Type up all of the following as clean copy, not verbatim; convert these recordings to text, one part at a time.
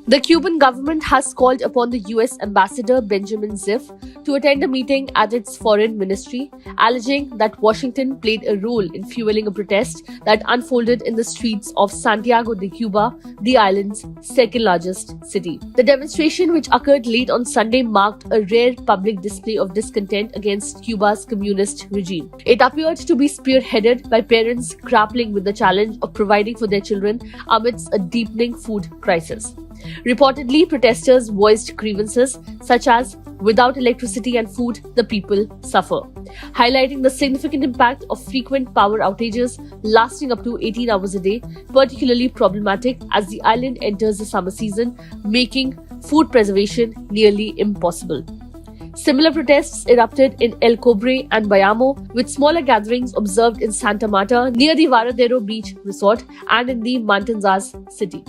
The Cuban government has called upon the US Ambassador Benjamin Ziff to attend a meeting at its foreign ministry, alleging that Washington played a role in fueling a protest that unfolded in the streets of Santiago de Cuba, the island's second largest city. The demonstration, which occurred late on Sunday, marked a rare public display of discontent against Cuba's communist regime. It appeared to be spearheaded by parents grappling with the challenge of providing for their children amidst a deepening food crisis. Reportedly, protesters voiced grievances such as, "Without electricity and food, the people suffer," highlighting the significant impact of frequent power outages lasting up to 18 hours a day, particularly problematic as the island enters the summer season, making food preservation nearly impossible. Similar protests erupted in El Cobre and Bayamo, with smaller gatherings observed in Santa Marta near the Varadero Beach Resort and in the Matanzas city.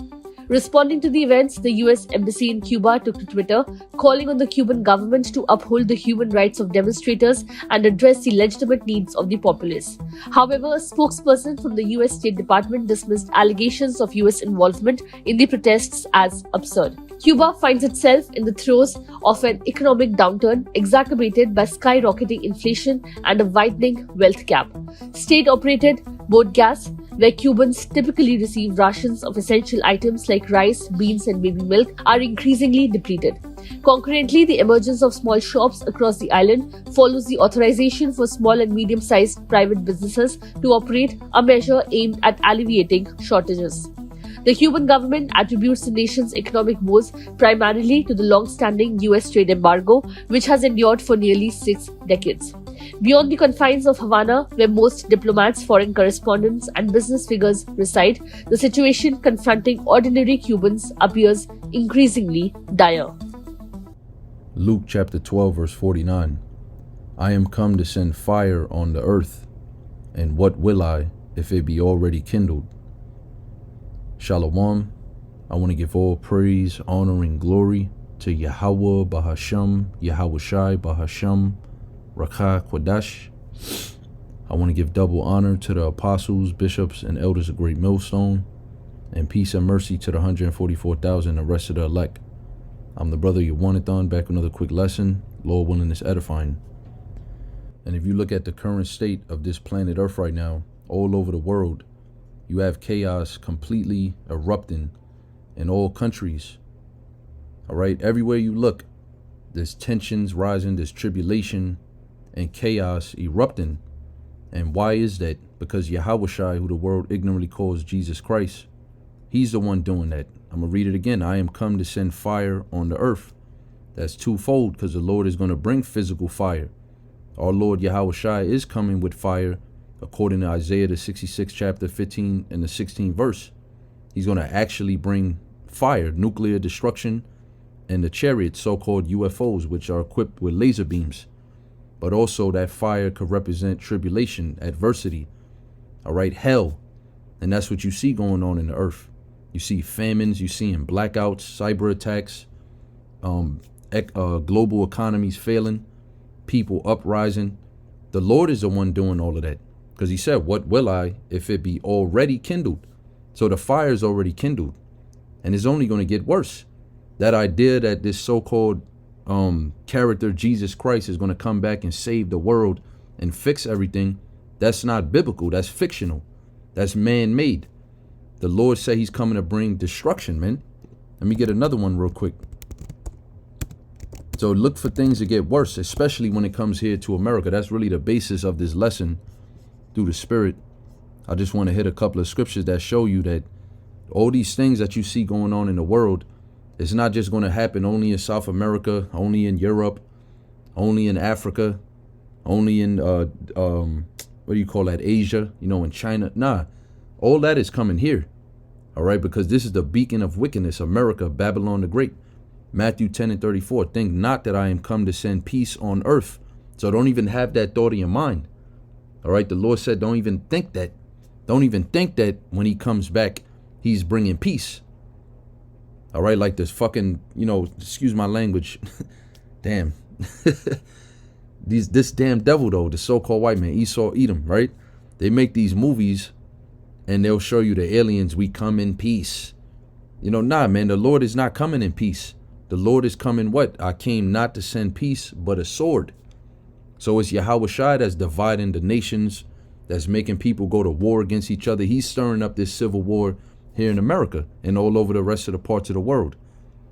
Responding to the events, the US Embassy in Cuba took to Twitter, calling on the Cuban government to uphold the human rights of demonstrators and address the legitimate needs of the populace. However, a spokesperson from the US State Department dismissed allegations of US involvement in the protests as absurd. Cuba finds itself in the throes of an economic downturn exacerbated by skyrocketing inflation and a widening wealth gap. State-operated boat gas, where Cubans typically receive rations of essential items like rice, beans, and baby milk, are increasingly depleted. Concurrently, the emergence of small shops across the island follows the authorization for small and medium-sized private businesses to operate, a measure aimed at alleviating shortages. The Cuban government attributes the nation's economic woes primarily to the long-standing US trade embargo, which has endured for nearly 6 decades. Beyond the confines of Havana, where most diplomats, foreign correspondents, and business figures reside, the situation confronting ordinary Cubans appears increasingly dire. Luke chapter 12, verse 49. I am come to send fire on the earth, and what will I if it be already kindled? Shalom. I want to give all praise, honor, and glory to Yahweh Bahasham, Yahawashi Bahasham, Rakha Kwadash. I want to give double honor to the apostles, bishops, and elders of Great Millstone, and peace and mercy to the 144,000, the rest of the elect. I'm the brother Yawanathan, back with another quick lesson. Lord willing, is edifying. And if you look at the current state of this planet Earth right now, all over the world, you have chaos completely erupting in all countries. All right, everywhere you look, there's tensions rising, there's tribulation and chaos erupting. And why is that? Because Yahawashi, who the world ignorantly calls Jesus Christ, he's the one doing that. I'm going to read it again. I am come to send fire on the earth. That's twofold, because the Lord is going to bring physical fire. Our Lord Yahawashi is coming with fire, according to Isaiah, the 66th chapter, 15 and the 16th verse. He's going to actually bring fire, nuclear destruction, and the chariots, so-called UFOs, which are equipped with laser beams. But also that fire could represent tribulation, adversity, all right, hell. And that's what you see going on in the earth. You see famines, you see blackouts, cyber attacks, global economies failing, people uprising. The Lord is the one doing all of that. Because he said, what will I if it be already kindled? So the fire is already kindled. And it's only going to get worse. That idea that this so-called character, Jesus Christ, is going to come back and save the world and fix everything, that's not biblical. That's fictional. That's man-made. The Lord said he's coming to bring destruction, man. Let me get another one real quick. So look for things to get worse, especially when it comes here to America. That's really the basis of this lesson through the Spirit. I just want to hit a couple of scriptures that show you that all these things that you see going on in the world, it's not just going to happen only in South America, only in Europe, only in Africa, only in, what do you call that, Asia, in China. Nah, all that is coming here, all right, because this is the beacon of wickedness, America, Babylon the Great. Matthew 10 and 34, think not that I am come to send peace on earth. So don't even have that thought in your mind. All right, the Lord said, don't even think that. Don't even think that when he comes back, he's bringing peace. All right, like this fucking, excuse my language. Damn. This damn devil, though, the so-called white man, Esau, Edom, right? They make these movies and they'll show you the aliens, we come in peace. Nah, man, the Lord is not coming in peace. The Lord is coming what? I came not to send peace, but a sword. So it's Yahawashi that's dividing the nations, that's making people go to war against each other. He's stirring up this civil war here in America and all over the rest of the parts of the world.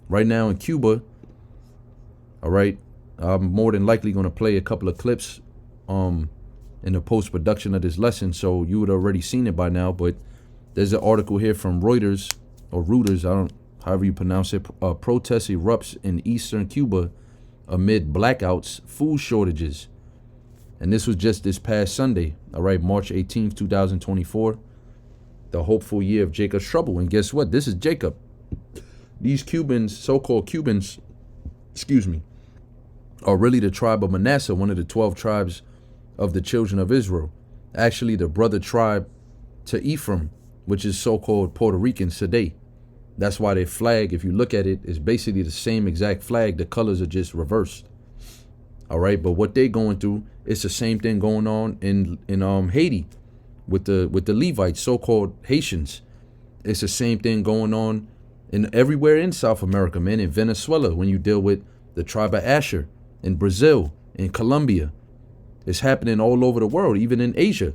Right now in Cuba, all right, I'm more than likely going to play a couple of clips in the post-production of this lesson, so you would have already seen it by now, but there's an article here from Reuters, or Reuters, however you pronounce it. Protest erupts in eastern Cuba amid blackouts, food shortages. And this was just this past Sunday, all right, March 18th, 2024, the hopeful year of Jacob's trouble. And guess what? This is Jacob. These Cubans, so-called Cubans, are really the tribe of Manasseh, one of the 12 tribes of the children of Israel. Actually, the brother tribe to Ephraim, which is so-called Puerto Ricans today. That's why their flag, if you look at it, is basically the same exact flag. The colors are just reversed. All right, but what they going through, it's the same thing going on in Haiti with the Levites, so-called Haitians. It's the same thing going on in everywhere in South America, man. In Venezuela, when you deal with the tribe of Asher, in Brazil, in Colombia, it's happening all over the world, even in Asia.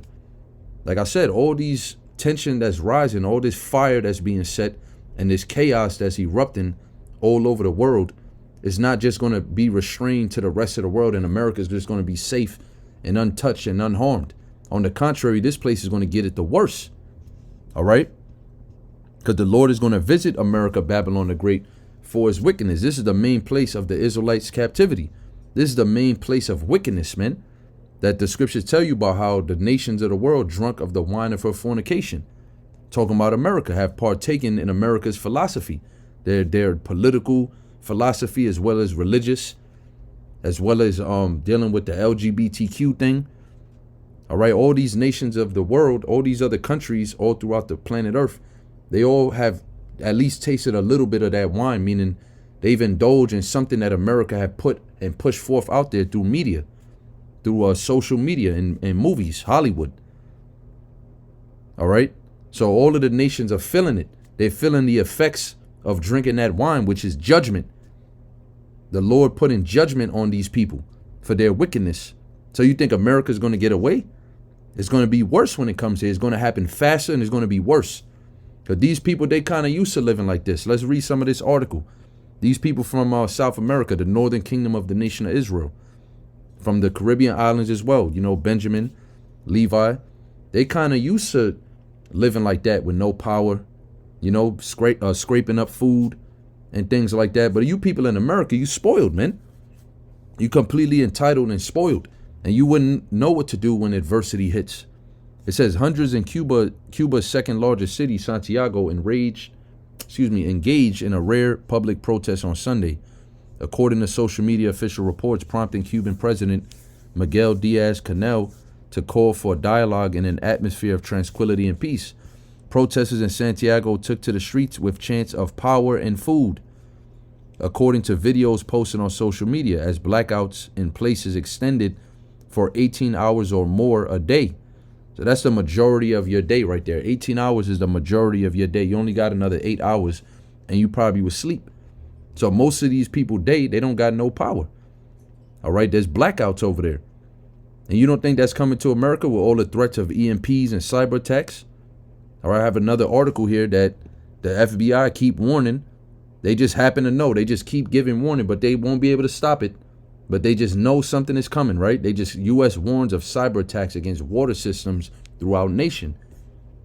Like I said, all these tension that's rising, all this fire that's being set, and this chaos that's erupting all over the world is not just going to be restrained to the rest of the world, and America is just going to be safe and untouched and unharmed. On the contrary, this place is going to get it the worst. All right? Because the Lord is going to visit America, Babylon the Great, for his wickedness. This is the main place of the Israelites' captivity. This is the main place of wickedness, man. That the scriptures tell you about how the nations of the world drunk of the wine of her fornication. Talking about America, have partaken in America's philosophy. Their political philosophy, as well as religious, as well as dealing with the LGBTQ thing. All right, all these nations of the world, all these other countries all throughout the planet Earth, they all have at least tasted a little bit of that wine, meaning they've indulged in something that America had put and pushed forth out there through media, through social media and movies, Hollywood. All right, so all of the nations are feeling it. They're feeling the effects of drinking that wine, which is judgment. The Lord put in judgment on these people for their wickedness. So you think America's going to get away? It's going to be worse when it comes here. It's going to happen faster and it's going to be worse. Because these people, they kind of used to living like this. Let's read some of this article. These people from South America, the northern kingdom of the nation of Israel, from the Caribbean islands as well, Benjamin, Levi, they kind of used to living like that with no power, scraping up food and things like that. But you people in America, you spoiled, man. You completely entitled and spoiled, and you wouldn't know what to do when adversity hits. It says hundreds in Cuba's second largest city, Santiago, engaged in a rare public protest on Sunday, according to social media official reports, prompting Cuban President Miguel Diaz-Canel to call for dialogue in an atmosphere of tranquility and peace. Protesters in Santiago took to the streets with chants of power and food, according to videos posted on social media, as blackouts in places extended for 18 hours or more a day. So that's the majority of your day right there. 18 hours is the majority of your day. You only got another 8 hours and you probably was asleep. So most of these people, they don't got no power. All right, there's blackouts over there. And you don't think that's coming to America with all the threats of EMPs and cyber attacks? All right, I have another article here that the FBI keep warning. They just happen to know. They just keep giving warning, but they won't be able to stop it. But they just know something is coming, right? U.S. warns of cyber attacks against water systems throughout nation.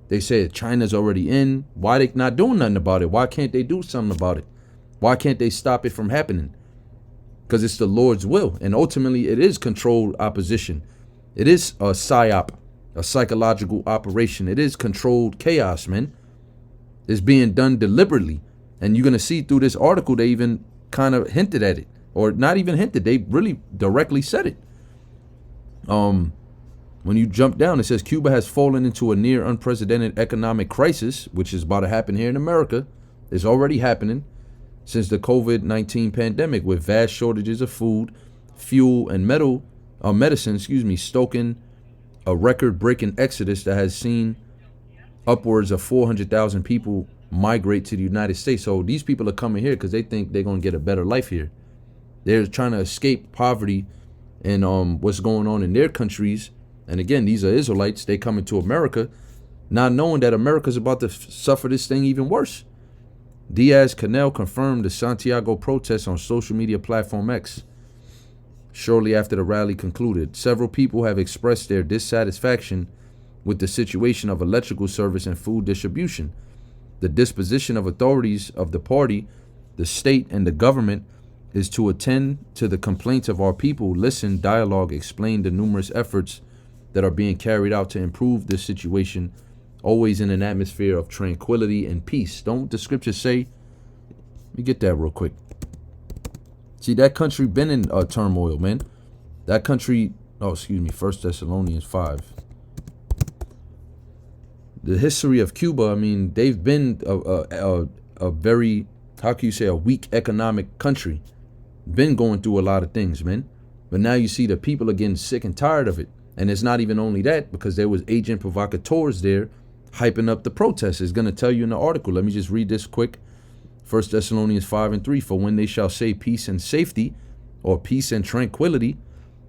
They said China's already in. Why they not doing nothing about it? Why can't they do something about it? Why can't they stop it from happening? Because it's the Lord's will. And ultimately, it is controlled opposition. It is a psyop, a psychological operation. It is controlled chaos, man. It's being done deliberately. And you're going to see through this article, they even kind of hinted at it. Or not even hinted. They really directly said it. When you jump down, it says Cuba has fallen into a near unprecedented economic crisis, which is about to happen here in America. It's already happening since the COVID-19 pandemic, with vast shortages of food, fuel, and medicine, stoking a record-breaking exodus that has seen upwards of 400,000 people migrate to the United States. So these people are coming here because they think they're going to get a better life here. They're trying to escape poverty and what's going on in their countries. And again, these are Israelites. They coming to America, not knowing that America's about to suffer this thing even worse. Diaz-Canel confirmed the Santiago protests on social media platform X. Shortly after the rally concluded, several people have expressed their dissatisfaction with the situation of electrical service and food distribution. The disposition of authorities of the party, the state, and the government is to attend to the complaints of our people, listen, dialogue, explain the numerous efforts that are being carried out to improve this situation, always in an atmosphere of tranquility and peace. Don't the scriptures say? Let me get that real quick. See, that country been in turmoil, man. That country, 1 Thessalonians 5. The history of Cuba, I mean, they've been a very, how can you say, a weak economic country. Been going through a lot of things, man. But now you see the people are getting sick and tired of it. And it's not even only that, because there was agent provocateurs there hyping up the protests. It's going to tell you in the article. Let me just read this quick. 1 Thessalonians 5:3. For when they shall say peace and safety, or peace and tranquility,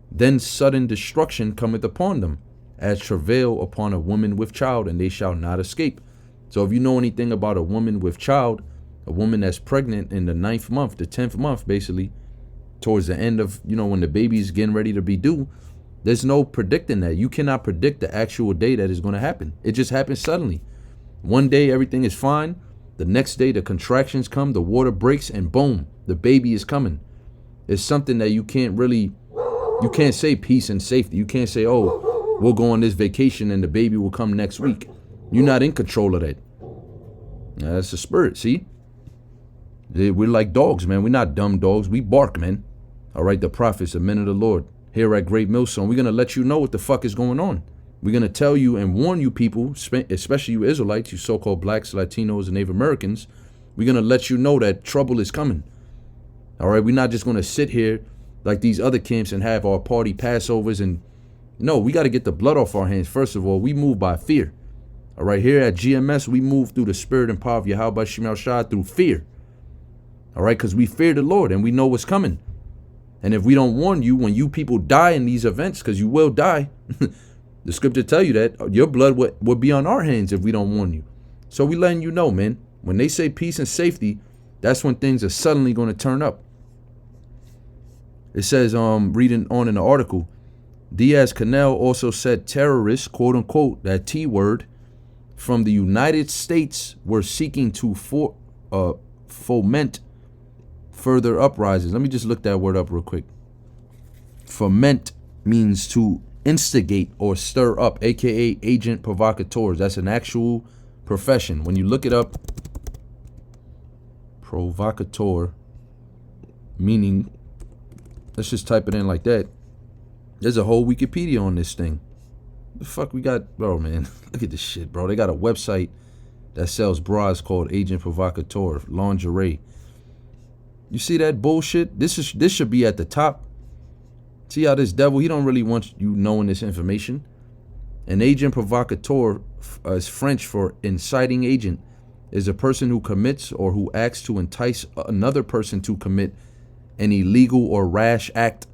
then sudden destruction cometh upon them, as travail upon a woman with child, and they shall not escape. So if you know anything about a woman with child, a woman that's pregnant in the 9th month, the 10th month, basically, towards the end of, when the baby's getting ready to be due, there's no predicting that. You cannot predict the actual day that is going to happen. It just happens suddenly. One day, everything is fine. The next day, the contractions come, the water breaks, and boom, the baby is coming. It's something that you can't say peace and safety. You can't say, oh, we'll go on this vacation and the baby will come next week. You're not in control of that. Now, that's the spirit, see? We're like dogs, man. We're not dumb dogs. We bark, man. All right, the prophets, the men of the Lord, here at Great Millstone, we're going to let you know what the fuck is going on. We're going to tell you and warn you people, especially you Israelites, you so-called blacks, Latinos, and Native Americans. We're going to let you know that trouble is coming. All right, we're not just going to sit here like these other camps and have our party Passovers. And no, we got to get the blood off our hands. First of all, we move by fear. All right, here at GMS, we move through the spirit and power of Yahawashi through fear. All right, because we fear the Lord and we know what's coming. And if we don't warn you, when you people die in these events, because you will die, the scripture tell you that your blood would be on our hands if we don't warn you. So we letting you know, man, when they say peace and safety, that's when things are suddenly going to turn up. It says, reading on in the article, Diaz-Canel also said terrorists, quote unquote, that T word, from the United States were seeking to foment further uprisings. Let me just look that word up real quick. Foment means to instigate or stir up, aka agent provocateurs. That's an actual profession. When you look it up, provocateur, meaning, let's just type it in like that. There's a whole Wikipedia on this thing. The fuck we got, bro, man. Look at this shit, bro. They got a website that sells bras called Agent Provocateur, lingerie. You see that bullshit? This should be at the top. See how this devil, he don't really want you knowing this information. An agent provocateur is French for inciting agent, is a person who commits or who acts to entice another person to commit an illegal or rash act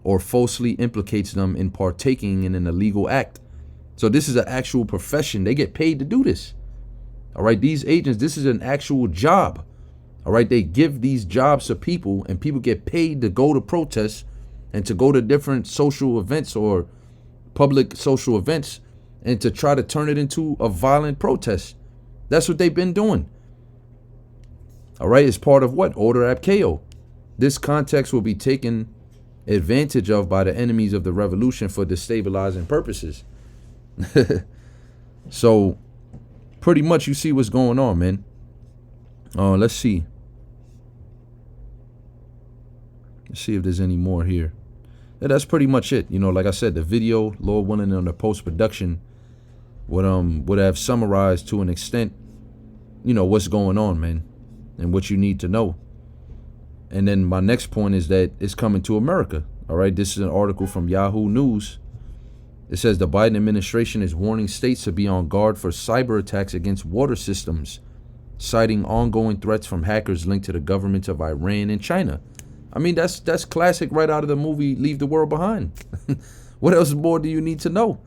or falsely implicates them in partaking in an illegal act. So this is an actual profession. They get paid to do this. All right, these agents, this is an actual job. All right, they give these jobs to people and people get paid to go to protests and to go to different social events or public social events and to try to turn it into a violent protest. That's what they've been doing. All right, it's part of what? Order Abkeo. This context will be taken advantage of by the enemies of the revolution for destabilizing purposes. So pretty much you see what's going on, man. Let's see. Let's see if there's any more here. Yeah, that's pretty much it. Like I said, the video, Lord willing, on the post-production would have summarized to an extent, what's going on, man, and what you need to know. And then my next point is that it's coming to America. All right, this is an article from Yahoo News. It says the Biden administration is warning states to be on guard for cyber attacks against water systems citing ongoing threats from hackers linked to the governments of Iran and China. I mean, that's classic right out of the movie Leave the World Behind. What else more do you need to know?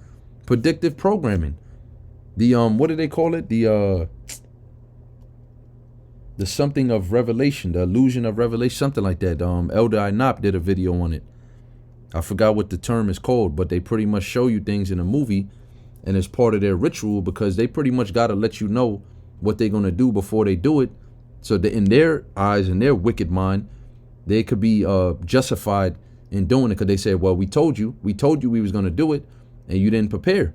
Predictive programming. The what do they call it? The something of revelation, the illusion of revelation, something like that. Elder Inop did a video on it. I forgot what the term is called, but they pretty much show you things in a movie, and it's part of their ritual because they pretty much got to let you know what they're going to do before they do it. So that in their eyes, in their wicked mind, they could be justified in doing it because they said, well, we told you we was going to do it and you didn't prepare.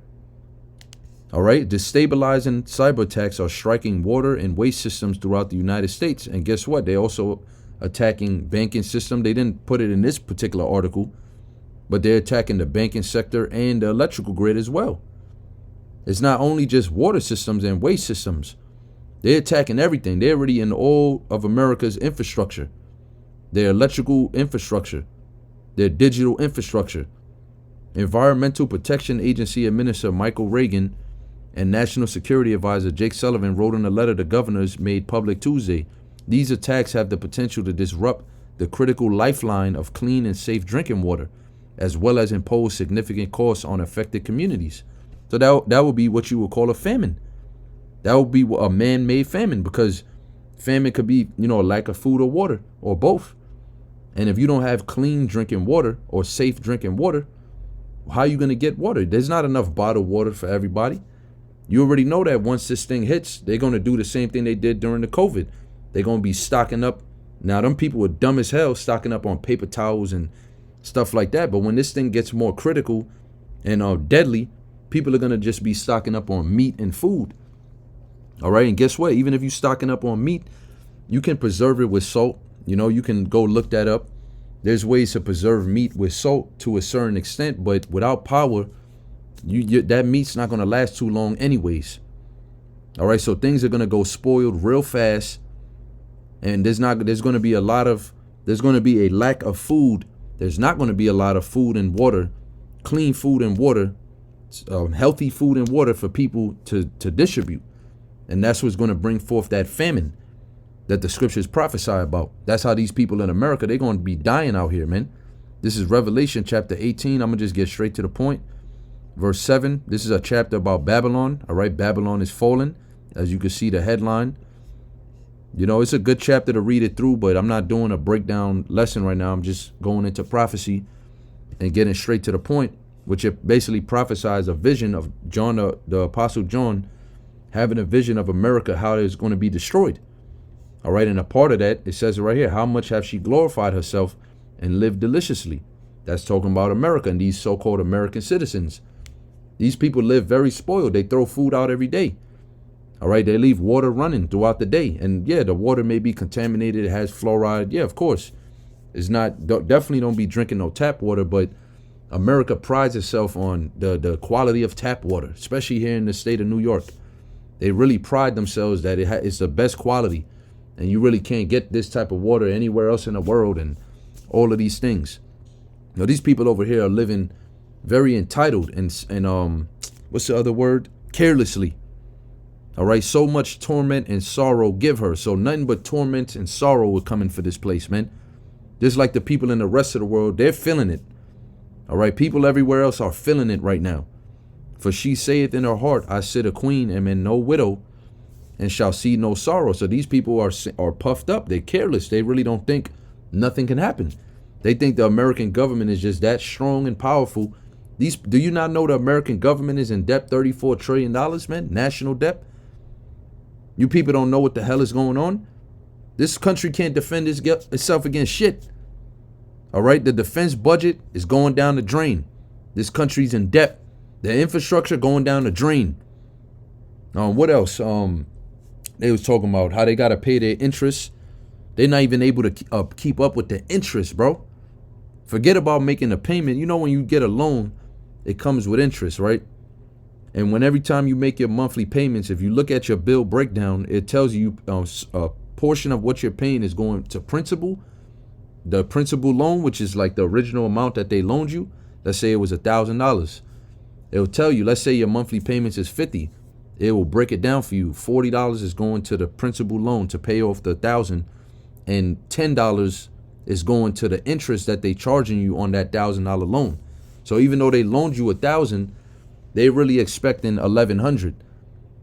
All right. Destabilizing cyber attacks are striking water and waste systems throughout the United States. And guess what? They also attacking banking system. They didn't put it in this particular article, but they're attacking the banking sector and the electrical grid as well. It's not only just water systems and waste systems. They're attacking everything. They're already in all of America's infrastructure. Their electrical infrastructure, their digital infrastructure. Environmental Protection Agency Administrator Michael Reagan and National Security Advisor Jake Sullivan wrote in a letter to governors made public Tuesday. These attacks have the potential to disrupt the critical lifeline of clean and safe drinking water, as well as impose significant costs on affected communities. So that would be what you would call a famine. That would be a man-made famine, because famine could be, a lack of food or water or both. And if you don't have clean drinking water or safe drinking water, how are you going to get water? There's not enough bottled water for everybody. You already know that once this thing hits, they're going to do the same thing they did during the COVID. They're going to be stocking up. Now, them people were dumb as hell stocking up on paper towels and stuff like that. But when this thing gets more critical and deadly, people are going to just be stocking up on meat and food. All right. And guess what? Even if you're stocking up on meat, you can preserve it with salt. You can go look that up. There's ways to preserve meat with salt to a certain extent, but without power, that meat's not going to last too long anyways. All right. So things are going to go spoiled real fast. And there's going to be a lack of food. There's not going to be a lot of food and water, clean food and water, healthy food and water for people to distribute. And that's what's going to bring forth that famine that the scriptures prophesy about. That's how these people in America, they're going to be dying out here, man. This is Revelation chapter 18. I'm going to just get straight to the point. Verse 7. This is a chapter about Babylon. All right. Babylon is fallen. As you can see the headline. It's a good chapter to read it through, but I'm not doing a breakdown lesson right now. I'm just going into prophecy and getting straight to the point, which it basically prophesies a vision of John, the Apostle John, having a vision of America, how it's going to be destroyed. All right. And a part of that, it says right here, how much have she glorified herself and lived deliciously? That's talking about America and these so-called American citizens. These people live very spoiled. They throw food out every day. All right. They leave water running throughout the day. And yeah, the water may be contaminated. It has fluoride. Yeah, of course. It's not, definitely don't be drinking no tap water, but America prides itself on the quality of tap water, especially here in the state of New York. They really pride themselves that it's the best quality. And you really can't get this type of water anywhere else in the world and all of these things. These people over here are living very entitled and what's the other word? Carelessly. All right. So much torment and sorrow give her. So nothing but torment and sorrow are coming for this place, man. Just like the people in the rest of the world, they're feeling it. All right. People everywhere else are feeling it right now. For she saith in her heart, I sit a queen, am in no widow, and shall see no sorrow. So these people are puffed up. They're careless. They really don't think nothing can happen. They think the American government is just that strong and powerful. Do you not know the American government is in debt $34 trillion, man? National debt. You people don't know what the hell is going on. This country can't defend itself against shit. All right. The defense budget is going down the drain. This country's in debt. The infrastructure going down the drain. What else? They was talking about how they got to pay their interest. They're not even able to keep up with the interest, bro. Forget about making a payment. When you get a loan, it comes with interest, right? And when every time you make your monthly payments, if you look at your bill breakdown, it tells you a portion of what you're paying is going to principal. The principal loan, which is like the original amount that they loaned you. Let's say it was $1,000. It'll tell you, let's say your monthly payments is $50. It will break it down for you. $40 is going to the principal loan to pay off the 1,000, and $10 is going to the interest that they charging you on that $1,000 loan. So even though they loaned you 1,000, they really expecting 1,100.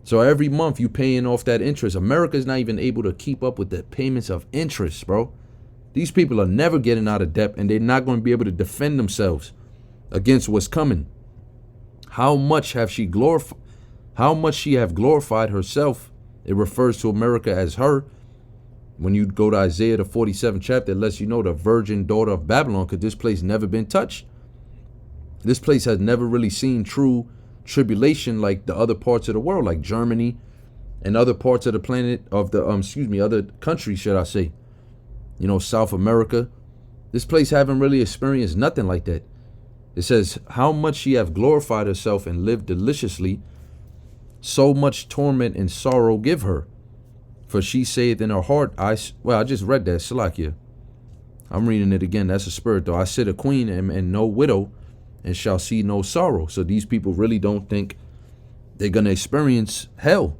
So every month you paying off that interest. America's not even able to keep up with the payments of interest, bro. These people are never getting out of debt, and they're not going to be able to defend themselves against what's coming. How much have she glorified? How much she have glorified herself? It refers to America as her. When you go to Isaiah the 47th chapter, it lets you know the virgin daughter of Babylon, because this place never been touched. This place has never really seen true tribulation like the other parts of the world, like Germany and other parts of the planet of the other countries, should I say. You know, South America. This place haven't really experienced nothing like that. It says, how much she have glorified herself and lived deliciously, so much torment and sorrow give her. For she saith in her heart, I just read that, Salakia. I'm reading it again. That's a spirit, though. I sit a queen and no widow, and shall see no sorrow. So these people really don't think they're going to experience hell.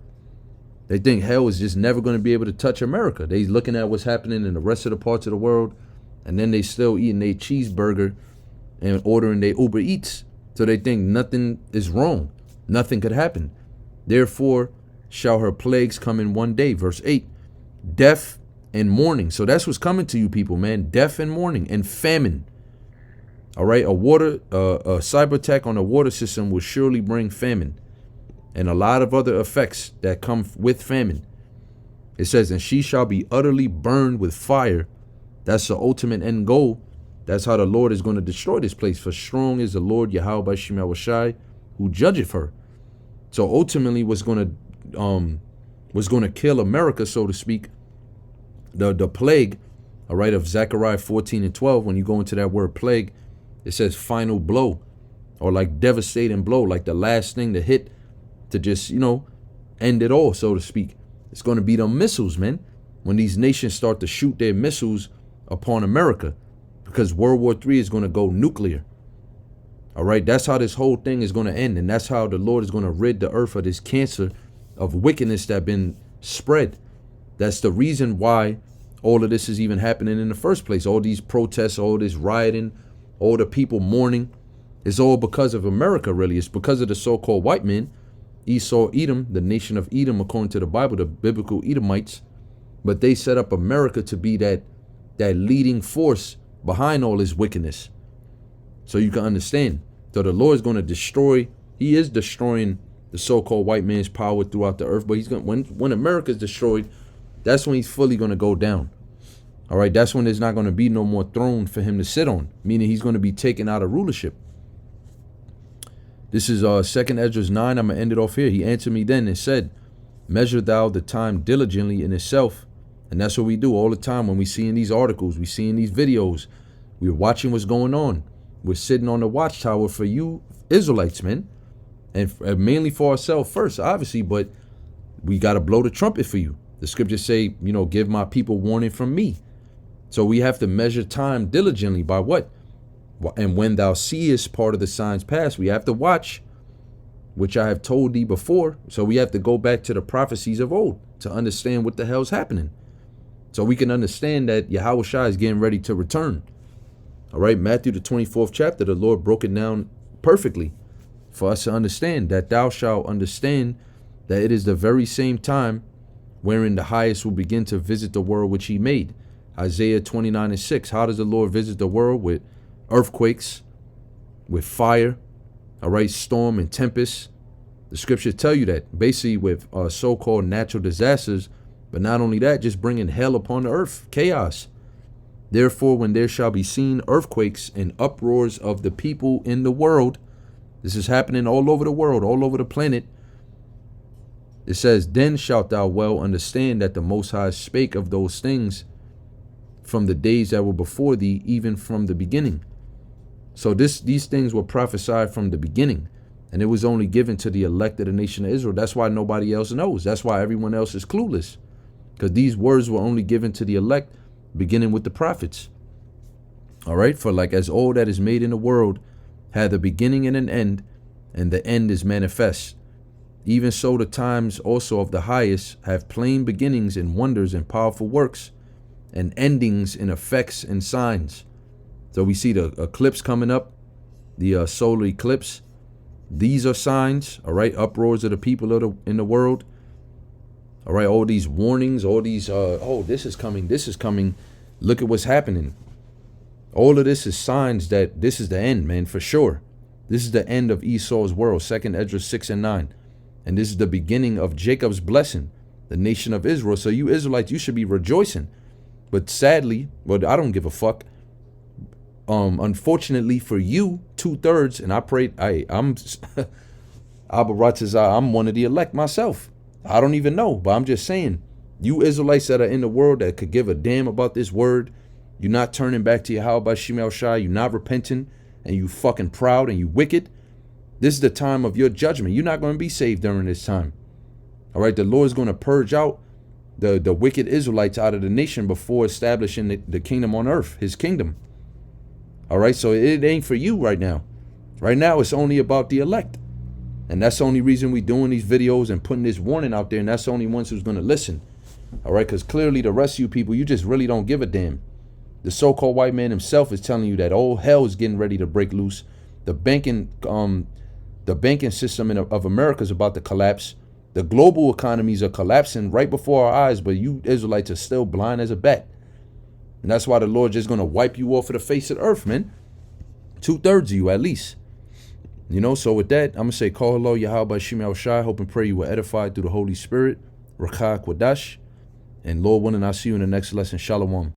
They think hell is just never going to be able to touch America. They looking at what's happening in the rest of the parts of the world, and then they still eating their cheeseburger and ordering their Uber Eats. So they think nothing is wrong. Nothing could happen. Therefore shall her plagues come in one day. Verse 8, death and mourning. So that's what's coming to you people, man. Death and mourning and famine. All right, a cyber attack on the water system will surely bring famine and a lot of other effects that come with famine. It says, and she shall be utterly burned with fire. That's the ultimate end goal. That's how the Lord is going to destroy this place. For strong is the Lord Yahawashi who judgeth her. So ultimately, what's going to kill America, so to speak, the plague, all right, of Zechariah 14 and 12. When you go into that word plague, it says final blow, or like devastating blow, like the last thing to hit to just, end it all, so to speak. It's going to be the missiles, man, when these nations start to shoot their missiles upon America, because World War III is going to go nuclear. All right, that's how this whole thing is going to end. And that's how the Lord is going to rid the earth of this cancer of wickedness that been spread. That's the reason why all of this is even happening in the first place. All these protests, all this rioting, all the people mourning, it's all because of America, really. It's because of the so-called white men, Esau, Edom, the nation of Edom, according to the Bible, the biblical Edomites. But they set up America to be that leading force behind all this wickedness. So you can understand. So the Lord is going to destroy. He is destroying the so-called white man's power throughout the earth. But he's going, when America is destroyed, that's when he's fully going to go down. All right, that's when there's not going to be no more throne for him to sit on, meaning he's going to be taken out of rulership. This is 2nd Esdras 9. I'm going to end it off here. He answered me then and said, measure thou the time diligently in itself. And that's what we do all the time when we see in these articles, we see in these videos. We're watching what's going on. We're sitting on the watchtower for you Israelites, man. And mainly for ourselves first, obviously, but we got to blow the trumpet for you. The scriptures say, give my people warning from me. So we have to measure time diligently by what? And when thou seest part of the signs past, we have to watch, which I have told thee before. So we have to go back to the prophecies of old to understand what the hell's happening. So we can understand that Yahawashi is getting ready to return. All right, Matthew the 24th chapter, the Lord broke it down perfectly for us to understand that thou shalt understand that it is the very same time wherein the highest will begin to visit the world which he made. Isaiah 29 and 6. How does the Lord visit the world? With earthquakes, with fire, all right, storm and tempest. The scriptures tell you that, basically with so-called natural disasters, but not only that, just bringing hell upon the earth, chaos. Therefore, when there shall be seen earthquakes and uproars of the people in the world, this is happening all over the world, all over the planet. It says, then shalt thou well understand that the Most High spake of those things from the days that were before thee, even from the beginning. So these things were prophesied from the beginning, and it was only given to the elect of the nation of Israel. That's why nobody else knows. That's why everyone else is clueless, because these words were only given to the elect, beginning with the prophets. All right, for like as all that is made in the world had a beginning and an end, and the end is manifest. Even so, the times also of the highest have plain beginnings in wonders and powerful works, and endings in effects and signs. So we see the eclipse coming up, the solar eclipse. These are signs, all right, uproars of the people in the world. All right, all these warnings, all these, oh, this is coming, this is coming. Look at what's happening. All of this is signs that this is the end, man, for sure. This is the end of Esau's world, 2nd Esdras 6 and 9. And this is the beginning of Jacob's blessing, the nation of Israel. So you Israelites, you should be rejoicing. But sadly, well, I don't give a fuck. Unfortunately for you, 2/3, and I prayed, I'm I'm one of the elect myself. I don't even know, but I'm just saying, you Israelites that are in the world that could give a damn about this word, you're not turning back to Yahawashi, you're not repenting, and you fucking proud and you wicked. This is the time of your judgment. You're not going to be saved during this time. All right, the Lord is going to purge out the wicked Israelites out of the nation before establishing the kingdom on earth, his kingdom. All right, so it ain't for you right now. Right now, it's only about the elect. And that's the only reason we doing these videos and putting this warning out there. And that's the only ones who's going to listen. All right, because clearly the rest of you people, you just really don't give a damn. The so-called white man himself is telling you that all hell is getting ready to break loose. The banking system of America is about to collapse. The global economies are collapsing right before our eyes, but you Israelites are still blind as a bat. And that's why the Lord just going to wipe you off of the face of the earth, man. 2/3 of you at least. You know, so with that, I'm going to say, call hello, Yahawashi, hope and pray you were edified through the Holy Spirit. Rakah Kwadash. And Lord willing, I'll see you in the next lesson. Shalom.